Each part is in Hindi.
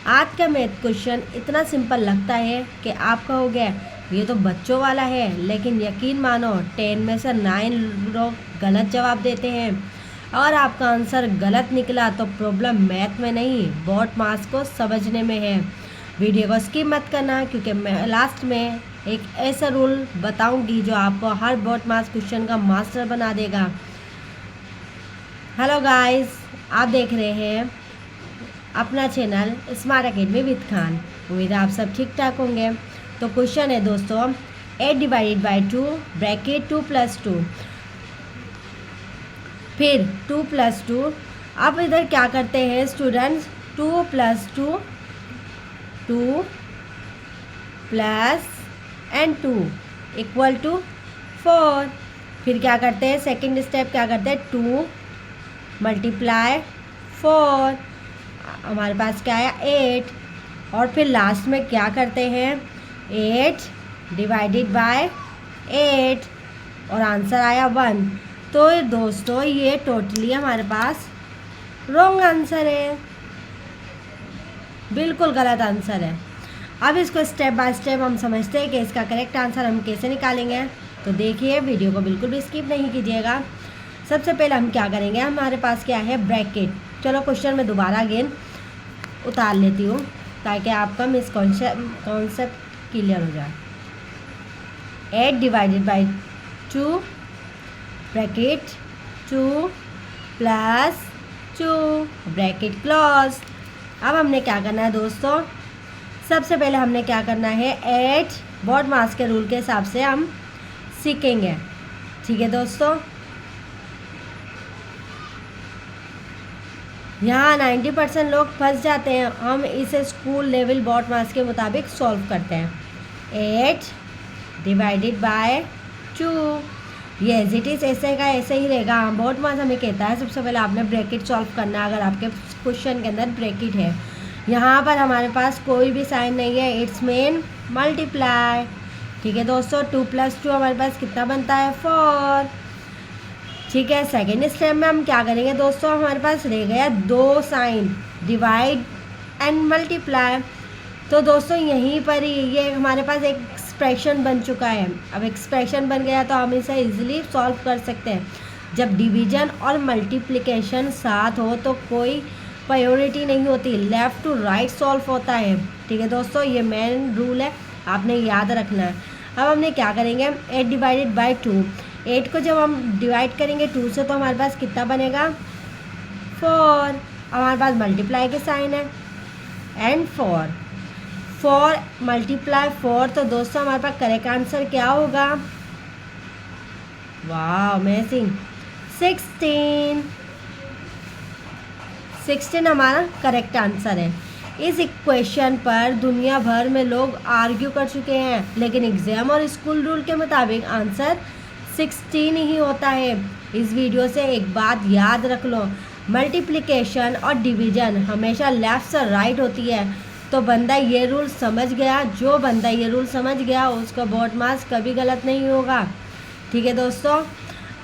आज का मैथ क्वेश्चन इतना सिंपल लगता है कि आप कहोगे ये तो बच्चों वाला है, लेकिन यकीन मानो 10 में से 9 लोग गलत जवाब देते हैं। और आपका आंसर गलत निकला तो प्रॉब्लम मैथ में नहीं, बोर्ड मार्क्स को समझने में है। वीडियो को स्किप मत करना, क्योंकि मैं लास्ट में एक ऐसा रूल बताऊंगी जो आपको हर बोर्ड मार्क्स क्वेश्चन का मास्टर बना देगा। हेलो गाइस, आप देख रहे हैं अपना channel smart academy with Khan. उम्मीद है आप सब ठीक ठाक होंगे। तो क्वेश्चन है दोस्तों, 8 डिवाइडेड बाई 2 ब्रैकेट 2 + 2, फिर 2 + 2। अब इधर क्या करते हैं स्टूडेंट्स, 2 + 2 2 प्लस एंड 2 = 4। फिर क्या करते हैं, सेकंड स्टेप क्या करते हैं, 2 × 4, हमारे पास क्या आया 8। और फिर लास्ट में क्या करते हैं, 8 डिवाइडेड बाय 8 और आंसर आया 1। तो दोस्तों ये टोटली हमारे पास रॉन्ग आंसर है, बिल्कुल गलत आंसर है। अब इसको स्टेप बाय स्टेप हम समझते हैं कि इसका करेक्ट आंसर हम कैसे निकालेंगे। तो देखिए, वीडियो को बिल्कुल भी स्किप नहीं कीजिएगा। सबसे पहले हम क्या करेंगे, हमारे पास क्या है ब्रैकेट। चलो क्वेश्चन में दोबारा अगेन उतार लेती हूँ ताकि आपका कॉन्सेप्ट क्लियर हो जाए। 8 divided by 2 bracket 2 + 2 bracket close. अब हमने क्या करना है दोस्तों, सबसे पहले हमने क्या करना है, 8 बोर्ड मास के रूल के हिसाब से हम सीखेंगे। ठीक है दोस्तों, यहाँ 90% लोग फंस जाते हैं। हम इसे स्कूल लेवल बोर्ड मास के मुताबिक सॉल्व करते हैं। 8 डिवाइडेड बाय 2, ये एज इट इज़ ऐसे का ऐसे ही रहेगा। बोर्ड मास हमें कहता है सबसे पहले आपने ब्रैकेट सॉल्व करना है। अगर आपके क्वेश्चन के अंदर ब्रैकेट है, यहाँ पर हमारे पास कोई भी साइन नहीं है, इट्स मीन मल्टीप्लाई। ठीक है दोस्तों, 2 + 2 हमारे पास कितना बनता है, 4। ठीक है, सेकेंड स्टेप में हम क्या करेंगे दोस्तों, हमारे पास रह गया 2 साइन, डिवाइड एंड मल्टीप्लाई। तो दोस्तों यहीं पर ही ये हमारे पास एक एक्सप्रेशन बन चुका है। अब एक्सप्रेशन बन गया तो हम इसे इजीली सॉल्व कर सकते हैं। जब डिवीजन और मल्टीप्लिकेशन साथ हो तो कोई प्रायोरिटी नहीं होती, लेफ़्ट टू राइट सॉल्व होता है। ठीक है दोस्तों, ये मेन रूल है, आपने याद रखना है। अब हमने क्या करेंगे, 8 डिवाइडेड बाई 2, 8 को जब हम डिवाइड करेंगे 2 से तो हमारे पास कितना बनेगा, 4। हमारे पास मल्टीप्लाई के साइन है एंड 4 × 4। तो दोस्तों हमारे पास करेक्ट आंसर क्या होगा, वाह अमेजिंग, 16 हमारा करेक्ट आंसर है। इस इक्वेशन पर दुनिया भर में लोग आर्ग्यू कर चुके हैं, लेकिन एग्जाम और स्कूल रूल के मुताबिक आंसर 16 ही होता है। इस वीडियो से एक बात याद रख लो, मल्टीप्लिकेशन और डिवीजन हमेशा लेफ़्ट से राइट होती है। तो बंदा ये रूल समझ गया, जो बंदा ये रूल समझ गया उसका बोर्ड मार्क्स कभी गलत नहीं होगा। ठीक है दोस्तों,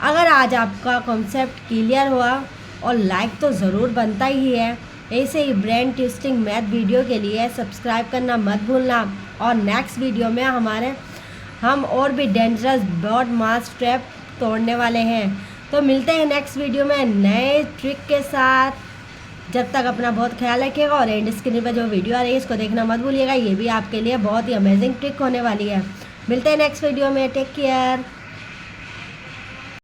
अगर आज आपका कॉन्सेप्ट क्लियर हुआ और लाइक तो ज़रूर बनता ही है, ऐसे ही ब्रेन ट्विस्टिंग मैथ वीडियो के लिए सब्सक्राइब करना मत भूलना। और नेक्स्ट वीडियो में हम और भी डेंजरस बोर्ड मार्क्स ट्रैप तोड़ने वाले हैं। तो मिलते हैं नेक्स्ट वीडियो में नए ट्रिक के साथ। जब तक अपना बहुत ख्याल रखिएगा और एंड स्क्रीन पर जो वीडियो आ रही है इसको देखना मत भूलिएगा, ये भी आपके लिए बहुत ही अमेजिंग ट्रिक होने वाली है। मिलते हैं नेक्स्ट वीडियो में, टेक केयर।